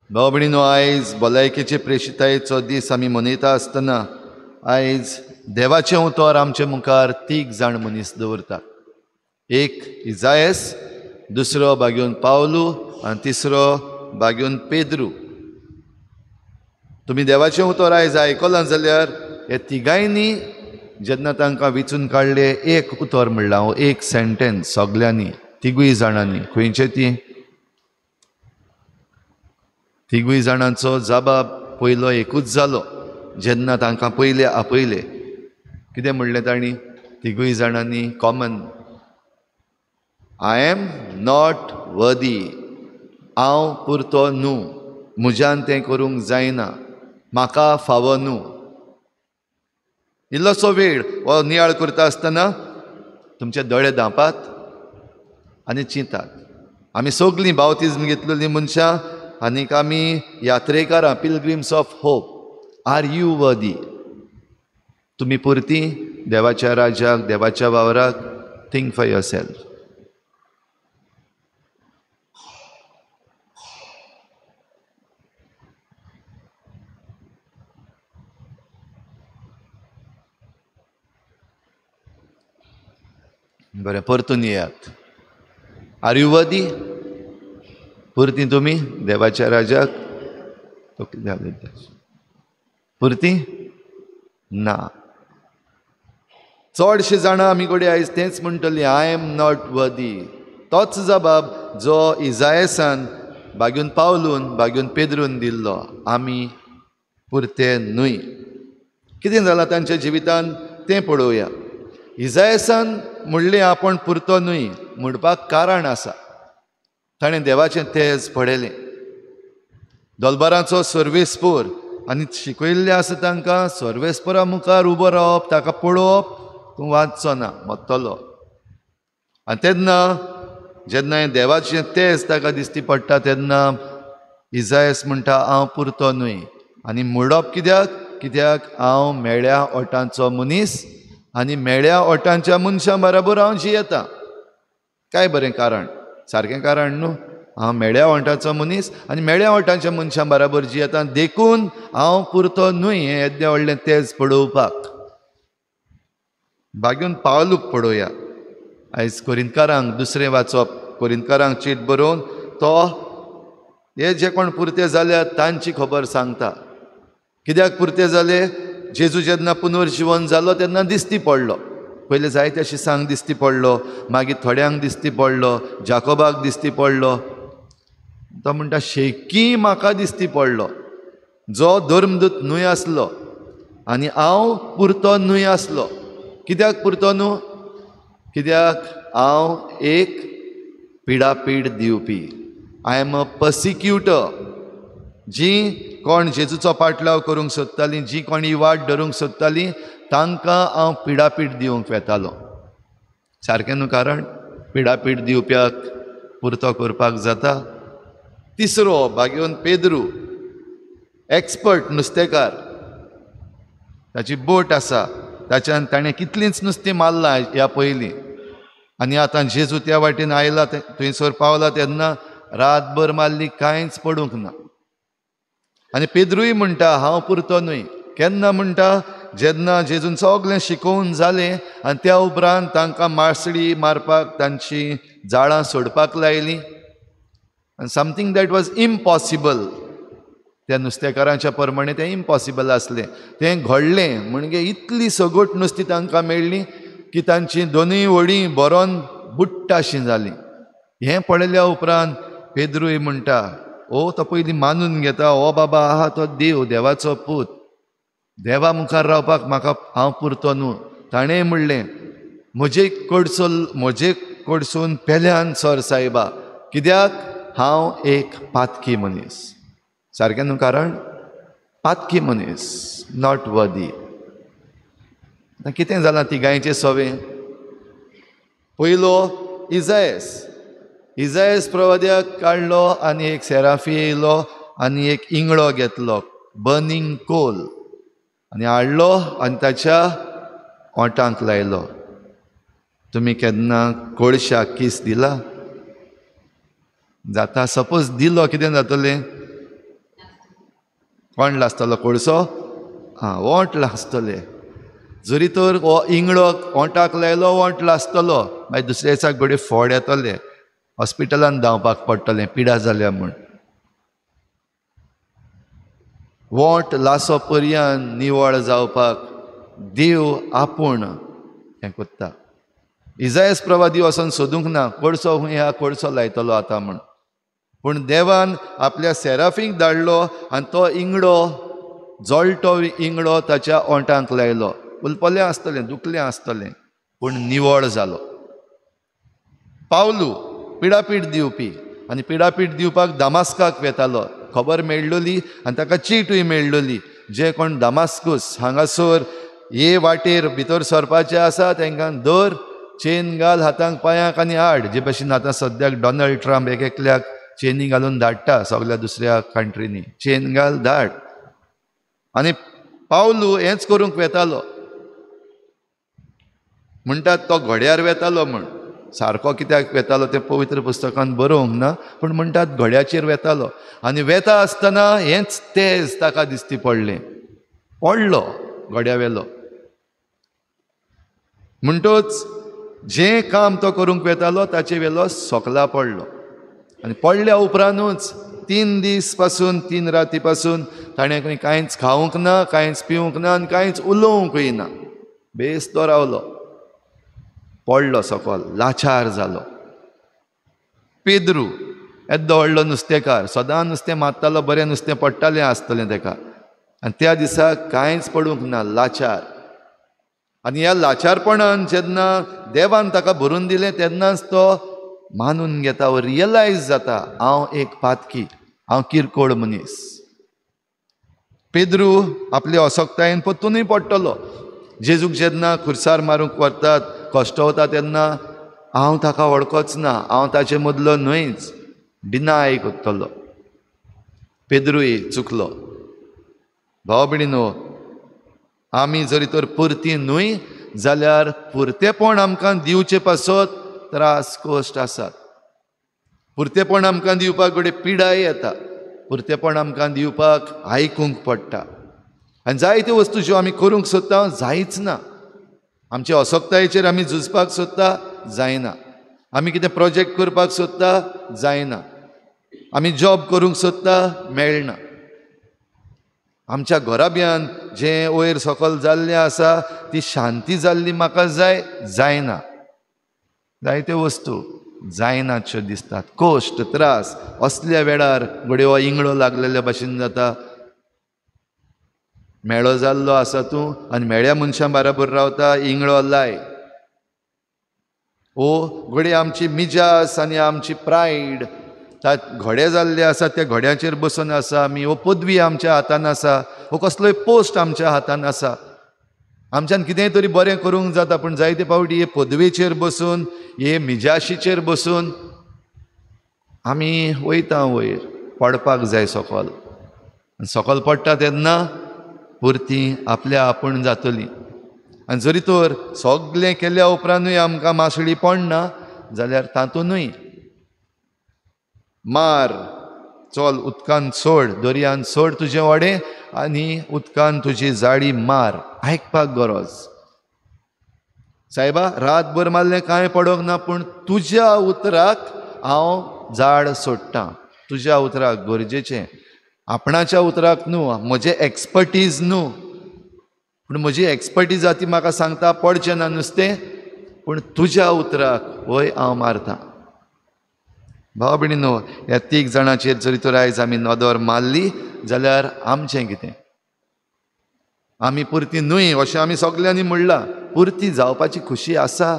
भाव भयणीनो, आयज भलायकेचे प्रेशितायेचो दीस आमी मनयता आसतना आयज देवाचें उतर आमचे मुखार 3 जाण मनीस दवरतात. एक इजायस, दुसरो बागेवन पावलू आनी तिसरो बागेवन पेद्रू. तुमी देवाचें उतर आयज आयकलां जाल्यार हे तिगायनी जेन्ना तांकां वेंचून काडले एक उतर म्हणलां, हो एक सेंटेन्स सगल्यांनी, तिगूय जाणांनी. खंयचे ती? तिगूय जाणांचो जबाब पयलो एकूच जालो जेन्ना तांकां पयले आपयले. कितें म्हणलें तांणी तिगूय जाणांनी common? I am not worthy. हांव पुरतो न्हू, म्हज्यान तें करूंक जायना, म्हाका फावो न्हू. इल्लोसो वेळ हो नियाळ करता आसतना तुमचे दोळे धांपात आनी चिंतात. आमी सगलीं बावतिजम घेतलेलीं मनशां आनीक आमी यात्रेकारां, pilgrims of hope. Are you worthy? तुमी पुरती देवाच्या राज्याक, देवाच्या वावराक? Think for yourself. बरें, परतून येयात. आर यू वर्दी? पुरती तुमी देवाच्या राज्याक? पुरती ना. चडशे जाणां आमी कडेन आयज तेंच म्हणटलीं, आय एम नॉट वर्दी. तोच जबाब जो इजायसान बागेवन पावलून, बागेवन पेद्रून दिल्लो. आमी पुरते न्हूय. कितें जालां तांच्या जिवितान तें पळोवया. इजायसान म्हणलें आपूण पुरतो न्हूय म्हणपाक कारण आसा. ताणें देवाचें तेज पळयलें, दोलबारांचो सर्वेस्पोर, आनी शिकयल्लें आसा तांकां सर्वेस्पोरा मुखार उबो रावप, ताका पळोवप, तूं वाचचो ना, मरतलो. आनी तेन्ना जेन्ना हें देवाचें तेज ताका दिश्टी पडटा तेन्ना इजायस म्हणटा हांव पुरतो न्हूय. आनी म्हणप कित्याक हांव मेळ्या ओटांचो मनीस आनी मेळ्या ओटांच्या मनशां बराबर हांव जियेतां. काय बरें कारण, सारकें कारण न्हू? हांव मेळ्या ओटांचो मनीस आनी मेळ्या ओटांच्या मनशां बराबर जियेतां, देखून हांव पुरतो न्हूय हें येद्या व्हडलें तेज पळोवपाक. बागेवन पावलूक पळोवया. आयज कोरिंतकारांक दुसरें वाचप, कोरिंतकारांक चीट बरोवन तो हे जे कोण पुरते जाल्यात तांची खबर सांगता. कित्याक पुरते जाले? जेजू जेन्ना पुनर्जीवन जालो तेन्ना दिश्टी पडलो. पयलीं जायते अशी सांग दिश्टी पडलो, मागीर थोड्यांक दिश्टी पडलो, जाकोबाक दिश्टी पडलो. तो म्हणटा शेकी म्हाका दिश्टी पडलो, जो धर्मदूत न्हूय आसलो आनी हांव पुरतो न्हूय आसलो. कित्याक पुरतो न्हू? कित्याक हांव एक पिडापीड दिवपी. I am a पर्सिक्युटर. जीं कोण जेजूचो पाटलाव करूंक सोदतालीं, जीं कोण ही वाट धरूंक सोदतालीं, तांकां हांव पिडापीड दिवंक वेतालो. सारकें न्हू कारण? पिडापीड दिवप्याक पुरतो करपाक जाता. तिसरो बागेवन पेद्रू, एक्सपर्ट नुस्तेकार. ताची बोट आसा, ताच्यान ताणें कितलींच नुस्तें मारलां ह्या पयलीं. आनी आतां जेजू त्या वाटेन आयला, थंयसर पावला तेन्ना रातभर मारली, कांयच पडूंक ना. आनी पेद्रूय म्हणटा हांव पुरतो न्हूय. केन्ना म्हणटा? जेन्ना जेजून सगलें शिकोवन जालें आनी त्या उपरांत तांकां मासडी मारपाक, तांची जाळां सोडपाक लायलीं. आनी समथींग दॅट वॉज इम्पॉसिबल. त्या नुस्तेकारांच्या प्रमाणें तें इम्पॉसिबल आसलें. तें घडलें म्हणजे इतली सगोट नुस्तीं तांकां मेळ्ळीं की तांची दोनूय व्हडीं बरोन बुट्टाशीं जालीं. हें पळयल्या उपरांत पेद्रूय म्हणटा, तो पयलीं मानून घेता, हो बाबा आहा तो देव, देवाचो पूत, देवा मुखार रावपाक म्हाका हांव पुरतो न्हू. ताणें म्हणलें म्हजे कडसून पेल्यान सर सायबा, कित्याक हांव एक पातकी मनीस. सारकें न्हू कारण? पातकी मनीस, नॉट वर्दी. कितें जालां तिगांयचे सवें? पयलो इजायस प्रवाद्याक काडलो आनी एक सेराफी येयलो आनी एक इंगळो घेतलो, बर्निंग कोल, आनी हाडलो आनी ताच्या ओंठांक लायलो. तुमी केन्ना कोळशाक किस दिला? जाता सपोज दिलो कितें जातलें? कोण लासतलो कोळसो? वोंट लासतले. जरी तर हो इंगळो ओंटाक लायलो वोंट लासतलो, मागीर दुसऱ्या दिसाक घडये फोड येतले, हॉस्पिटलान धांवपाक पडटलें पिडा जाल्या म्हूण. वोंट लासो पर्यंत निवळ जावपाक देव आपूण हें कोत्ता. इजायास प्रवादी वचोन सोदूंक ना कोळसो खूंय हा, कोळसो लायतलो आतां म्हूण. पूण देवान आपल्या सेराफीक धाडलो आनी तो इंगडो जळटो इंगडो ताच्या ओंटांक लायलो. उलपलें आसतलें, दुखलें आसतलें, पूण निवळ जालो. पावलू पिडापीड दिवपी आनी पिडापीड दिवपाक दामास्काक वेतालो. खबर मेळ्ळली आनी ताका चीटूय मेळ्ळली. जे कोण दामास्कूस हांगासर हे वाटेर भितर सरपाचे आसा तांकां धर, चेन घाल हातांक पांयांक आनी हाड. जे भशेन आतां सद्याक डॉनाल्ड ट्रंप एकल्याक चेनी घालून धाडटा सगळ्या दुसऱ्या कंट्रीनी. चेन घाल धाड. आनी पावलू हेंच करूंक वेतालो. म्हणटात तो घोड्यार वेतालो म्हूण. सारको कित्याक वेतालो तें पवित्र पुस्तकांत बरोवंक ना, पूण म्हणटात घोड्याचेर वेतालो. आनी वेता आसतना हेंच तेज ताका दिश्टी पडलें. पडलो घोड्यावेलो. म्हणटूच जें काम तो करूंक वेतालो ताचे वेलो सोकला पडलो. आनी पडल्या उपरांतूच 3 दीस पासून 3 राती पासून ताणें कांयच खावंक ना, कांयच पिवंक ना आनी कांयच उलोवंकूय ना. बेस्तो रावलो. पडलो सकयल, लाचार जालो. पेद्रू येद्दो व्हडलो नुस्तेकार, सदां नुस्तें मारतालो, बरें नुस्तें पडटालें आसतलें ताका. आनी त्या दिसा कांयच पडूंक ना, लाचार. आनी ह्या लाचारपणान जेन्ना देवान ताका भरून दिलें तेन्नाच तो मानून घेता, रियलायज जाता, हांव एक पातकी, हांव किरकोळ मनीस. पेद्रू आपले अशक्तायेन परतूनय पडटलो. जेजूक जेन्ना खुर्सार मारूंक व्हरतात, कश्टवता तेन्ना हांव ताका वळखोच ना, हांव ताचे मदलो न्हयच, डिनाय करतलो. पेद्रूय चुकलो. भाव भयणीनो, आमी जरी तर पुर्ती न्हय जाल्यार पुर्तेपण आमकां दिवचे पासत त्रास कश्ट आसात. पुर्तेपण आमकां दिवपाक घडये पिडाय येता. पुर्तेपण आमकां दिवपाक आयकूंक पडटा. आनी जायत्यो वस्तू ज्यो आमी करूंक सोदता जायच ना. आमचे अशक्तायेचेर आमी झुजपाक सोदता, जायना. आमी कितें प्रोजेक्ट करपाक सोदता, जायना. आमी जॉब करूंक सोदता, मेळना. आमच्या घराब्यान जें वयर सकयल जाल्लें आसा ती शांती जाल्ली म्हाका जाय, जायना. जायत्यो वस्तू जायनाच्यो दिसतात. कश्ट त्रास असल्या वेळार घडये हो इंगळो लागलेल्या भशेन जाता. मेळो जाल्लो आसा तूं आनी मेळ्या मनशां बराबर रावता, इंगळो लाय. घडये आमची मिजास आनी आमची प्रायड घोडे जाल्ले आसा त्या घोड्याचेर बसून आसा आमी. पदवी आमच्या हातान आसा, कसलोय पोस्ट आमच्या हातान आसा. आमच्यान कितेंय तरी बरें करूंक जाता, पूण जायते फावटी हे पदवेचेर बसून, हे मिजाशीचेर बसून आमी वयता वयर. पडपाक जाय सकयल. सकयल पडटा तेन्ना पुर्ती आपल्या आपूण जातली. आनी जरी तर सगळें केल्या उपरांतूय आमकां मासळी पडना जाल्यार तातूंतूय मार, चल उदकान सोड, दर्यान सोड तुजें वडें आनी उदकान तुजी जाळी मार. आयकपाक गरज. सायबा रातभर मारलें कांय पडोंक ना, पूण तुज्या उतराक हांव जाळ सोडटां. तुज्या उतराक गरजेचें. आपणाच्या उतराक न्हू, म्हजें एक्सपर्टीज न्हू, पूण म्हजी एक्सपर्टीज ती म्हाका सांगता पडचें ना नुस्तें, पूण तुज्या उतराक वय हांव मारतां. भाव भयणीनो, ह्या 3 जाणांचेर जरी तर आयज आमी नदर मारली जाल्यार आमचें कितें? आमी पुर्ती न्हय अशें आमी सगल्यांनी म्हणलां. पुर्ती जावपाची खुशी आसा.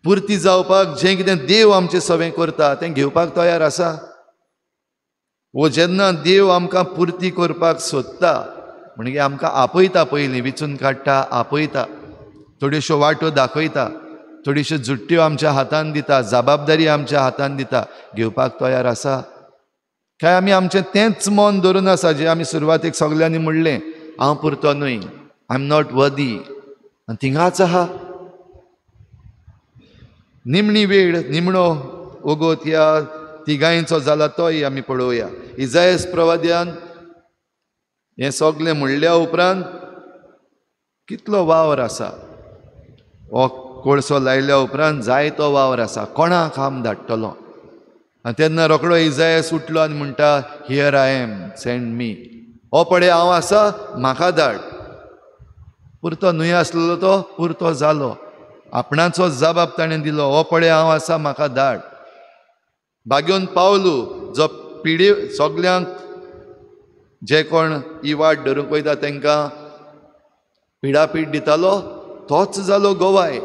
पुर्ती जावपाक जें कितें देव आमचें सवें करता तें घेवपाक तयार आसा. जेन्ना देव आमकां पुर्ती करपाक सोदता म्हणजे आमकां आपयता, पयलीं विचून काडटा, आपयता, थोड्योश्यो वाटो दाखयता, थोड्योश्यो जुट्ट्यो आमच्या हातान दिता, जबाबदारी आमच्या हातान दिता. घेवपाक तयार आसा काय आमी आमचें तेंच मन धरून आसा जें आमी सुरवातेक सगल्यांनी म्हणलें, हांव पुरतो न्हय, आय एम नॉट वर्दी, आनी थिंगाच आहा. निमणी वेळ, निमणो ओगोत ह्या तिगांयचो जाला तोय आमी पळोवया. इजायास प्रवाद्यान हें सगलें म्हणल्या उपरांत कितलो वावर आसा, हो कोळसो लायल्या उपरांत जायतो वावर आसा, कोणाक काम धाडटलो. आनी तेन्ना रोखडो इजायास उठलो आनी म्हणटा, here I am, send me. हो पळय हांव आसा, म्हाका धाड. पुरतो न्हय आसलेलो तो पुरतो जालो. आपणाचो जबाब ताणें दिलो, हो पळय हांव आसा, म्हाका धाड. बागेवन पावलू जो पिडी सगल्यांक जे कोण ही वाट धरूंक वयता तांकां पिडापीड दितालो, तोच जालो गोवाय.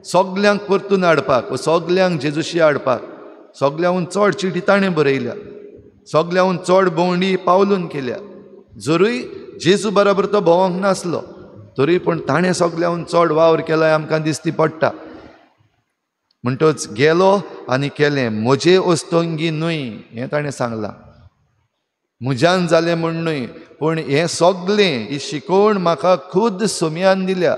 सगल्यांक परतून हाडपाक, सगल्यांक जेजूशी हाडपाक सगल्यांहून चड चिटी ताणें बरयल्या, सगल्यांहून चड भोंवडी पावलून केल्या. जरूय जेजू बरोबर तो भोंवंक नासलो, तरी पूण ताणें सगल्यांहून चड वावर केलो आमकां दिसती पडटा. म्हणटच गेलो आनी केलें. म्हजे ओस्तोंगी न्हय हें ताणें सांगलां, म्हज्यान जालें म्हूण न्हय, पूण हें सगलें ही शिकोवण म्हाका खुद सोमयान दिल्या.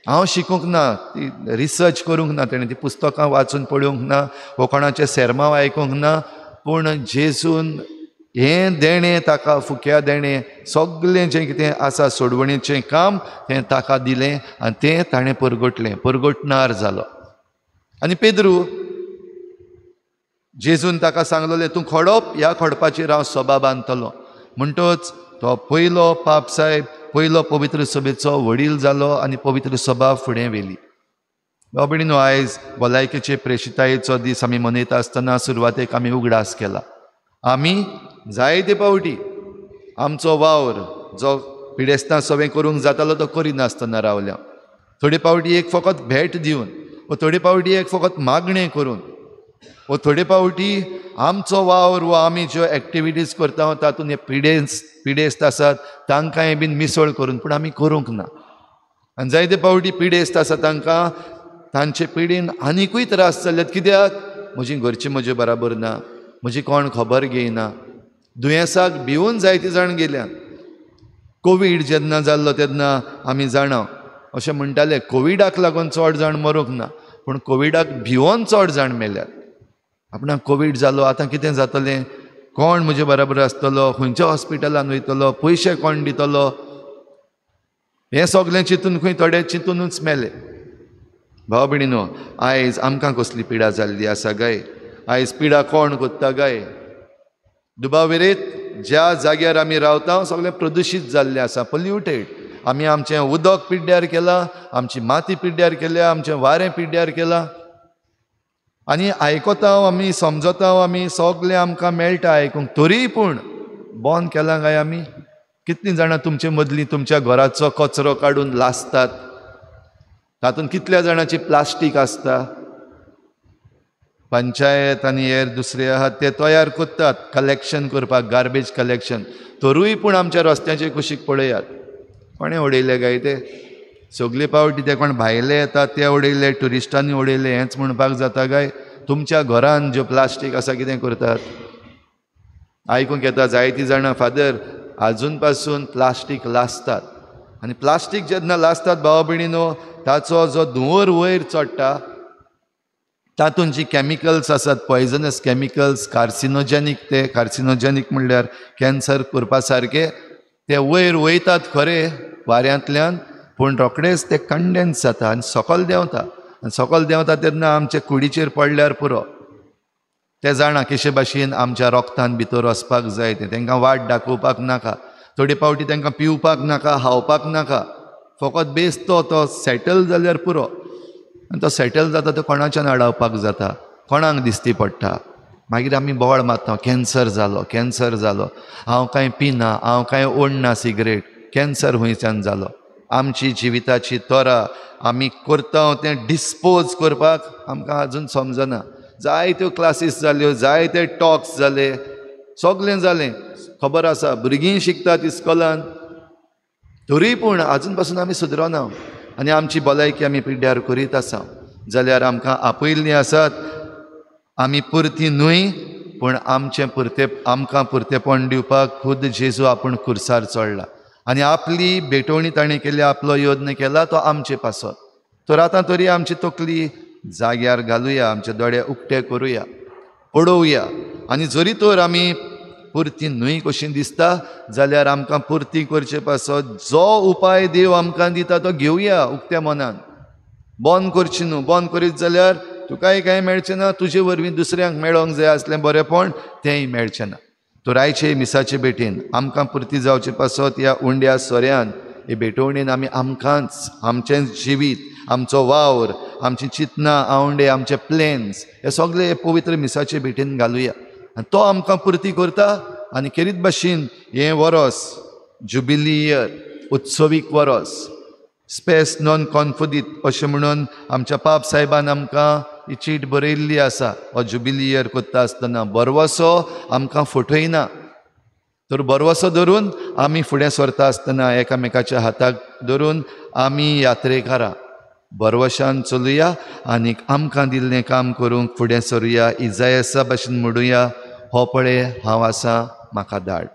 हांव शिकूंक ना, ती रिसर्च करूंक ना, ताणें ती पुस्तकां वाचून पळोवंक ना, वो कोणाचें सेर्मांव आयकूंक ना, पूण जेजून हें देणें ताका फुक्या देणें सगलें जें कितें आसा सोडवणेचें काम तें ताका दिलें आनी तें ताणें परगटलें, परगटणार जालो. आनी पेद्रू जेजून ताका सांगलोलें, तूं खडप, ह्या खडपाचेर हांव सभा बांदतलो. म्हणटच तो पयलो पाप साहेब, पयलो पवित्र सभेचो वडील जालो आनी पवित्र सभा फुडें व्हेली. बाबडीनो, आयज भलायकेचे प्रेशितायेचो दीस आमी मनयता आसतना सुरवातेक आमी उगडास केला. आमी जायते फावटी आमचो वावर जो पिडेस्तां सभें करूंक जातालो तो करिनासतना रावल्या. थोडे फावटी एक फकत भेट दिवन, वा थोडे फावटी एक फकत मागणें करून, वा थोडे फावटी आमचो वावर वा आमी ज्यो एक्टिविटीज करता तातूंत हे पिडेस्त आसात तांकांय बीन मिसळ करून, पूण आमी करूंक ना. आनी जायते फावटी पिडेस्त आसा तांकां तांचे पिडीन आनिकूय त्रास जाल्यात. कित्याक? म्हजीं घरचीं म्हजे बराबर ना, म्हजी कोण खबर घेयना. दुयेंसाक भिवून जायते जाण गेल्यात. कोवीड जेन्ना जाल्लो तेन्ना आमी जाणा अशें म्हणटाले कोविडाक लागून चड जाण मरूंक ना, पूण कोविडाक भिवून चड जाण मेल्यात. आपणाक कोवीड जालो, आतां कितें जातलें, कोण म्हजे बराबर आसतलो, खंयच्या हॉस्पिटलान वयतलो, पयशे कोण दितलो, हें सगलें चिंतून खंय थोडे चिंतूनच मेले. भाव भयणीनो, आयज आमकां कसली पिडा जाल्ली आसा गाय. आयज पिडा कोण कोत्ता गाय. दुबाविरेत ज्या जाग्यार आमी रावता सगळें प्रदुशीत जाल्लें आसा, पोल्युटेड. आमी आमचें उदक पिड्ड्यार केलां, आमची माती पिड्ड्यार केल्या, आमचें वारें पिड्ड्यार केलां. आनी आयकता आमी, समजता आमी, सगलें आमकां मेळटा आयकूंक, तरी पूण बंद केलां काय आमी. कितलीं जाणां तुमचे मदलीं तुमच्या घराचो कचरो काडून लासतात, तातूंत कितल्या जाणांची प्लास्टीक आसता. पंचायत आनी हेर दुसरे आहात ते तयार करतात कलेक्शन करपाक, गार्बेज कलेक्शन, तरूय पूण आमच्या रस्त्याचे कुशीक पळयात. कोणें उडयले गाय ते? सगळे फावटी ते कोण भायले येतात ते उडयले, ट्युरिस्टांनी उडयले हेंच म्हणपाक जाता गाय? तुमच्या घरान ज्यो प्लास्टीक आसा कितें करतात? आयकूंक येता जायतीं जाणां, फादर आजून पासून प्लास्टीक लासतात. आनी प्लास्टीक जेन्ना लासतात भाव भयणीनो, ताचो जो धुंवर वयर चडटा तातूंत जी कॅमिकल्स आसात, पॉयझनस कॅमिकल्स, कार्सिनोजेनीक, ते कार्सिनोजेनीक म्हणल्यार कॅन्सर करपा सारके, ते वयर वयतात खरे वाऱ्यांतल्यान, पूण रोखडेच ते कंडेन्स जाता आनी सकयल देंवता. आनी सकयल देंवता तेन्ना आमचे कुडीचेर पडल्यार पुरो. ते जाणा केशे भाशेन आमच्या रोगतान भितर वचपाक जाय तें. तांकां वाट दाखोवपाक नाका, थोडे फावटी तांकां पिवपाक नाका, हावपाक नाका. फकत बेस तो सेटल जाल्यार पुरो. आनी तो सेटल जाता तो कोणाच्यान अडावपाक जाता, कोणाक दिसती पडटा. मागीर आमी बोवाळ मारता, कॅन्सर जालो, कॅन्सर जालो. हांव कांय पिना, हांव कांय ओडना सिगरेट, कॅन्सर हुंयच्यान जालो. आमची जिविताची तोरा आमी करता तें डिस्पोज करपाक आमकां आजून समजना. जायत्यो क्लासीस जाल्यो, जायते टॉक्स जाले, सगलें जालें, खबर आसा. भुरगीं शिकतात इस्कॉलान, तरी पूण आजून पासून आमी सुदरना. आनी आमची भलायकी आमी पिड्ड्यार करीत आसा जाल्यार आमकां आपयल्लीं आसात. आमी पुर्ती न्हय, पूण आमचें आमकां पुर्तेपण दिवपाक खुद जेजू आपूण खुर्सार चडला. आनी आपली भेटवणी ताणें केली, आपलो यत्न केला तो आमचे पासत. तर आतां तरी आमची तकली जाग्यार घालुया, आमचे दोळे उक्ते करुया, पळोवया. आनी जरी तर आमी पुर्ती न्हय कशी दिसता जाल्यार आमकां पुर्ती करचे पासत जो उपाय देव आमकां दिता तो घेवया उक्त्या मनान. बंद करची न्हू. बंद करीत जाल्यार तुकाय कांय मेळचें ना, तुजे वरवीं दुसऱ्यांक मेळोंक जाय आसलें बरेंपण तेंय मेळचें ना. तो रायचे मिसाचे भेटेन आमकां पुर्ती जावचे पासत ह्या उंड्या सोऱ्यान हे भेटवणेन आमी आमकांच आमचें जिवीत, आमचो वावर, आमची चिंतनां आवंडे, आमचे प्लॅन्स हे सगळे हे पवित्र मिसाचे भेटेन घालुया. आनी तो आमकां पुर्ती करता. आनी खेरीत भाशेन हें वरस जुबिली इयर, उत्सवीक वरस, स्पेस नॉन कॉन्फुदीत अशें म्हणून आमच्या पाप साहेबान आमकां ही चीट बरयल्ली आसा. हो जुबिली इयर करता आसतना बरवसो आमकां फटयना. तर बरवसो धरून आमी फुडें सरता आसतना एकामेकाच्या हाताक धरून आमी यात्रेकारां बरवशान चलुया आनीक आमकां दिल्लें काम करूंक फुडें सरुया. इजायासा भाशेन म्हणुया, हो पळय हांव आसा, म्हाका धाड.